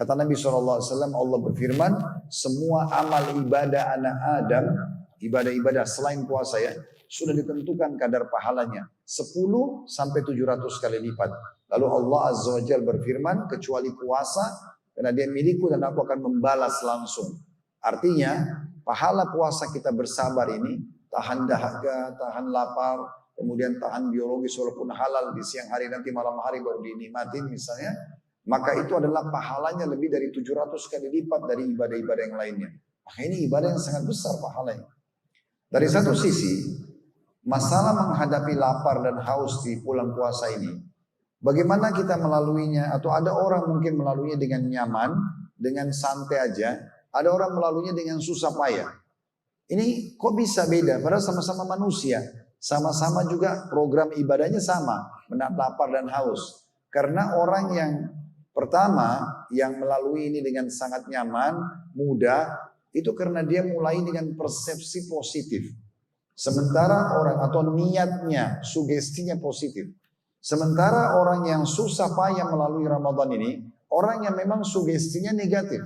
Kata Nabi SAW, Allah berfirman, semua amal ibadah anak Adam, ibadah-ibadah selain puasa ya, sudah ditentukan kadar pahalanya. 10 sampai 700 kali lipat. Lalu Allah Azza wa Jalla berfirman, kecuali puasa, karena dia milikku dan aku akan membalas langsung. Artinya, pahala puasa kita bersabar ini, tahan dahaga, tahan lapar, kemudian tahan biologis walaupun halal di siang hari nanti malam hari baru dinikmatin misalnya, maka itu adalah pahalanya lebih dari 700 kali lipat dari ibadah-ibadah yang lainnya. Maka ini ibadah yang sangat besar pahalanya. Dari satu sisi, masalah menghadapi lapar dan haus di bulan puasa ini, bagaimana kita melaluinya? Atau ada orang mungkin melaluinya dengan nyaman, dengan santai aja, ada orang melaluinya dengan susah payah. Ini kok bisa beda? Padahal sama-sama manusia, sama-sama juga program ibadahnya sama, menahan lapar dan haus. Karena orang yang pertama yang melalui ini dengan sangat nyaman, mudah, itu karena dia mulai dengan persepsi positif. Sementara orang atau niatnya, sugestinya positif. Sementara orang yang susah payah melalui Ramadan ini, orang yang memang sugestinya negatif.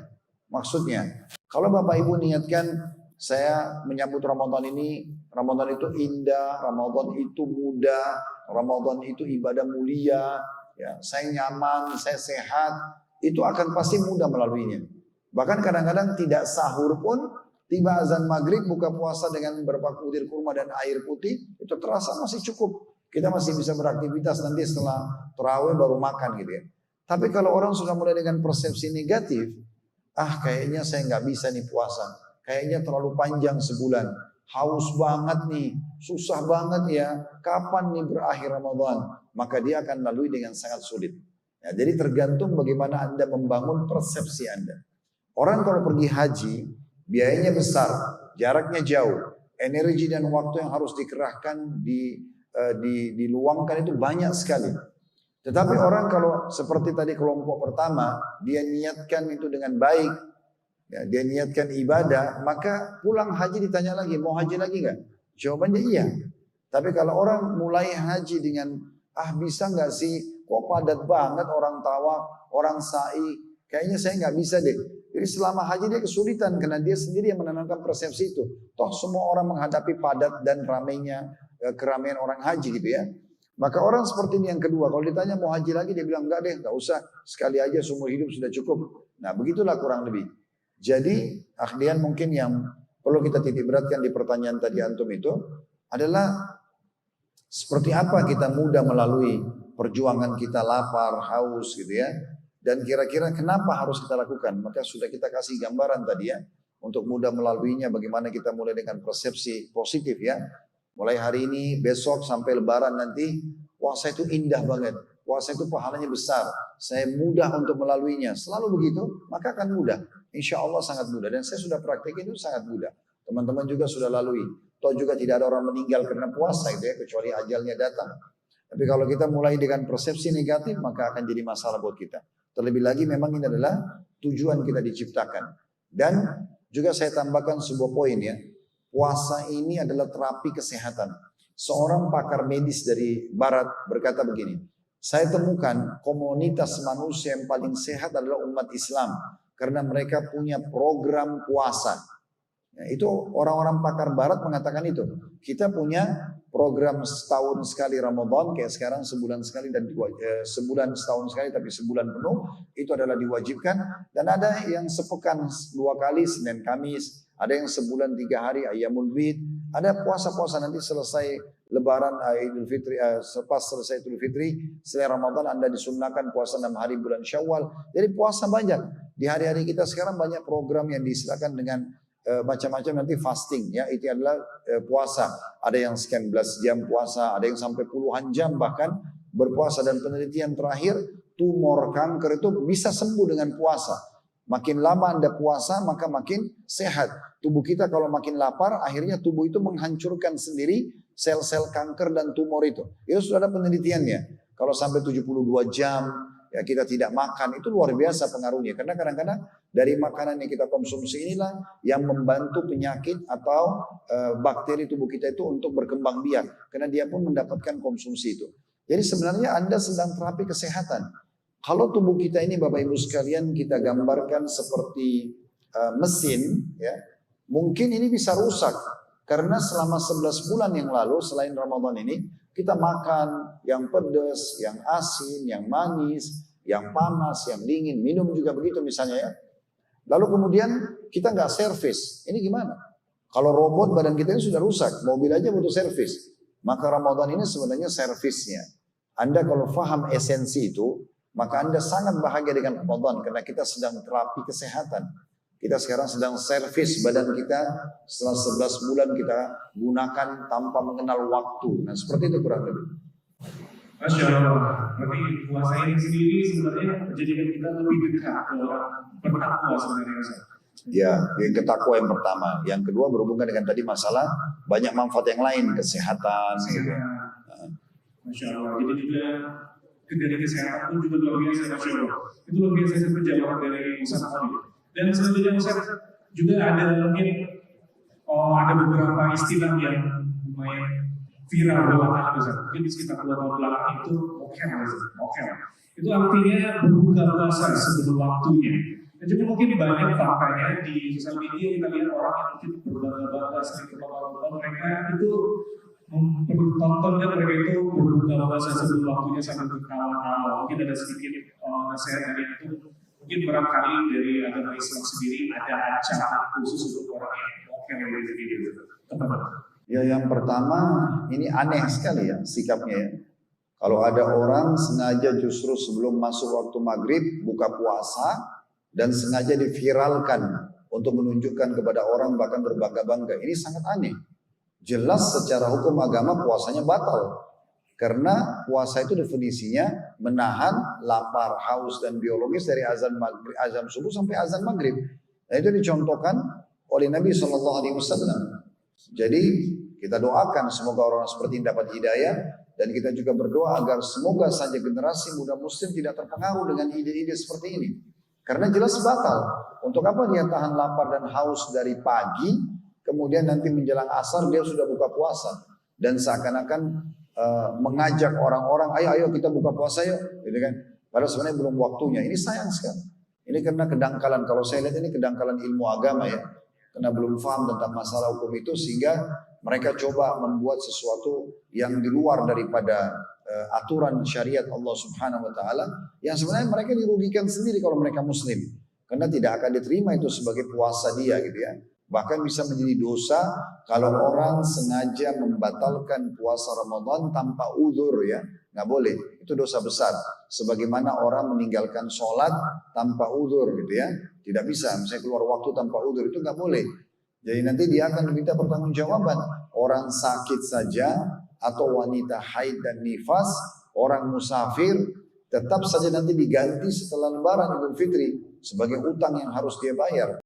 Maksudnya, kalau Bapak Ibu niatkan, saya menyambut Ramadan ini, Ramadan itu indah, Ramadan itu mudah, Ramadan itu ibadah mulia, ya, saya nyaman, saya sehat, itu akan pasti mudah melaluinya. Bahkan kadang-kadang tidak sahur pun, tiba azan maghrib, buka puasa dengan beberapa butir kurma dan air putih, itu terasa masih cukup. Kita masih bisa beraktivitas nanti setelah tarawih baru makan gitu ya. Tapi kalau orang sudah mulai dengan persepsi negatif, kayaknya saya nggak bisa nih puasa, kayaknya terlalu panjang sebulan, haus banget nih, susah banget ya, kapan nih berakhir Ramadan? Maka dia akan lalui dengan sangat sulit. Ya, jadi tergantung bagaimana Anda membangun persepsi Anda. Orang kalau pergi haji, biayanya besar, jaraknya jauh, energi dan waktu yang harus dikerahkan, diluangkan itu banyak sekali. Tetapi orang kalau seperti tadi kelompok pertama, dia niatkan itu dengan baik, ya, dia niatkan ibadah, maka pulang haji ditanya lagi, mau haji lagi nggak? Jawabannya iya. Tapi kalau orang mulai haji dengan bisa nggak sih? Kok padat banget orang tawaf, orang sa'i. Kayaknya saya nggak bisa deh. Jadi selama haji dia kesulitan karena dia sendiri yang menanamkan persepsi itu. Toh semua orang menghadapi padat dan ramainya keramaian orang haji gitu ya. Maka orang seperti ini yang kedua, kalau ditanya mau haji lagi dia bilang enggak deh, nggak usah. Sekali aja seumur hidup sudah cukup. Nah begitulah kurang lebih. Jadi akhlian mungkin yang perlu kita titik beratkan di pertanyaan tadi antum itu adalah seperti apa kita mudah melalui perjuangan kita lapar, haus gitu ya. Dan kira-kira kenapa harus kita lakukan? Maka sudah kita kasih gambaran tadi ya. Untuk mudah melaluinya bagaimana kita mulai dengan persepsi positif ya. Mulai hari ini, besok sampai lebaran nanti, puasa itu indah banget. Puasa itu pahalanya besar. Saya mudah untuk melaluinya. Selalu begitu, maka akan mudah. Insya Allah sangat mudah. Dan saya sudah praktik itu sangat mudah. Teman-teman juga sudah lalui. Toh juga tidak ada orang meninggal karena puasa itu ya, kecuali ajalnya datang. Tapi kalau kita mulai dengan persepsi negatif, maka akan jadi masalah buat kita. Terlebih lagi memang ini adalah tujuan kita diciptakan. Dan juga saya tambahkan sebuah poin ya. Puasa ini adalah terapi kesehatan. Seorang pakar medis dari barat berkata begini. Saya temukan komunitas manusia yang paling sehat adalah umat Islam. Karena mereka punya program puasa. Ya, itu orang-orang pakar barat mengatakan itu. Kita punya program setahun sekali Ramadan, kayak sekarang sebulan sekali dan sebulan setahun sekali tapi sebulan penuh, itu adalah diwajibkan. Dan ada yang sepekan 2 kali, Senin Kamis, ada yang sebulan 3 hari, Ayyamul Bid, ada puasa-puasa nanti selesai Lebaran, Idul Fitri, pas selesai Idul Fitri, setelah Ramadan Anda disunnahkan puasa 6 hari bulan Syawal. Jadi puasa banyak. Di hari-hari kita sekarang banyak program yang diistilahkan dengan macam-macam nanti fasting ya, itu adalah puasa. Ada yang sekian belas jam puasa, ada yang sampai puluhan jam bahkan berpuasa. Dan penelitian terakhir, tumor kanker itu bisa sembuh dengan puasa. Makin lama Anda puasa maka makin sehat. Tubuh kita kalau makin lapar, akhirnya tubuh itu menghancurkan sendiri sel-sel kanker dan tumor itu. Itu sudah ada penelitiannya. Kalau sampai 72 jam ya kita tidak makan, itu luar biasa pengaruhnya. Karena kadang-kadang dari makanan yang kita konsumsi inilah yang membantu penyakit atau bakteri tubuh kita itu untuk berkembang biak. Karena dia pun mendapatkan konsumsi itu. Jadi sebenarnya Anda sedang terapi kesehatan. Kalau tubuh kita ini Bapak Ibu sekalian kita gambarkan seperti mesin, ya, mungkin ini bisa rusak. Karena selama 11 bulan yang lalu selain Ramadan ini, kita makan yang pedas, yang asin, yang manis, yang panas, yang dingin, minum juga begitu misalnya ya. Lalu kemudian kita nggak servis, ini gimana? Kalau robot badan kita ini sudah rusak, mobil aja butuh servis. Maka Ramadan ini sebenarnya servisnya. Anda kalau paham esensi itu, maka Anda sangat bahagia dengan Ramadan karena kita sedang terapi kesehatan. Kita sekarang sedang servis badan kita setelah 11 bulan kita gunakan tanpa mengenal waktu. Nah seperti itu kurang lebih. Masya Allah, berarti puasa ini sendiri sebenarnya menjadikan kita lebih dekat ke orang bertakwa sebenarnya. Ya, yang ketakwa yang pertama. Yang kedua berhubungan dengan tadi masalah banyak manfaat yang lain, kesehatan. Gitu. Masya Allah, jadi juga dari kesehatan pun juga luar biasa, Masya Allah. Itu luar biasa jawaban dari Ustaz tadi. Dan selanjutnya Ustaz juga ada mungkin ada beberapa istilah yang lumayan viral belakangan Ustaz. Mungkin di sekitar 2 tahun belakang itu mokel. Itu artinya berbuka puasa sebelum waktunya. Dan juga mungkin banyak faktanya di sosial media kita lihat orang yang mungkin berbangga-bangga sering ke Ramadan mereka itu tontonnya mereka itu berbuka puasa sebelum waktunya sampai berkawal-kawal. Mungkin ada sedikit nasihat dari itu. Mungkin barangkali dari agama Islam sendiri ada ancaman khusus untuk orang yang mokel dari sendiri. Ya yang pertama ini aneh sekali ya sikapnya ya. Kalau ada orang sengaja justru sebelum masuk waktu maghrib buka puasa dan sengaja diviralkan untuk menunjukkan kepada orang bahkan berbangga-bangga. Ini sangat aneh. Jelas secara hukum agama puasanya batal. Karena puasa itu definisinya menahan lapar, haus dan biologis dari azan maghrib, azan subuh sampai azan maghrib. Nah itu dicontohkan oleh Nabi SAW. Jadi kita doakan semoga orang seperti ini dapat hidayah dan kita juga berdoa agar semoga saja generasi muda muslim tidak terpengaruh dengan ide-ide seperti ini. Karena jelas batal. Untuk apa dia tahan lapar dan haus dari pagi, kemudian nanti menjelang asar dia sudah buka puasa dan seakan-akan mengajak orang-orang, ayo kita buka puasa yuk, gitu kan? Padahal sebenarnya belum waktunya. Ini sayang sekali. Ini karena kedangkalan. Kalau saya lihat ini kedangkalan ilmu agama ya, karena belum paham tentang masalah hukum itu sehingga mereka coba membuat sesuatu yang di luar daripada aturan syariat Allah Subhanahu Wa Taala, yang sebenarnya mereka dirugikan sendiri kalau mereka Muslim, karena tidak akan diterima itu sebagai puasa dia, gitu ya. Bahkan bisa menjadi dosa kalau orang sengaja membatalkan puasa Ramadan tanpa uzur ya. Nggak boleh, itu dosa besar. Sebagaimana orang meninggalkan sholat tanpa uzur gitu ya. Tidak bisa, misalnya keluar waktu tanpa uzur itu nggak boleh. Jadi nanti dia akan diminta pertanggungjawaban. Orang sakit saja atau wanita haid dan nifas, orang musafir tetap saja nanti diganti setelah lebaran Idul Fitri sebagai utang yang harus dia bayar.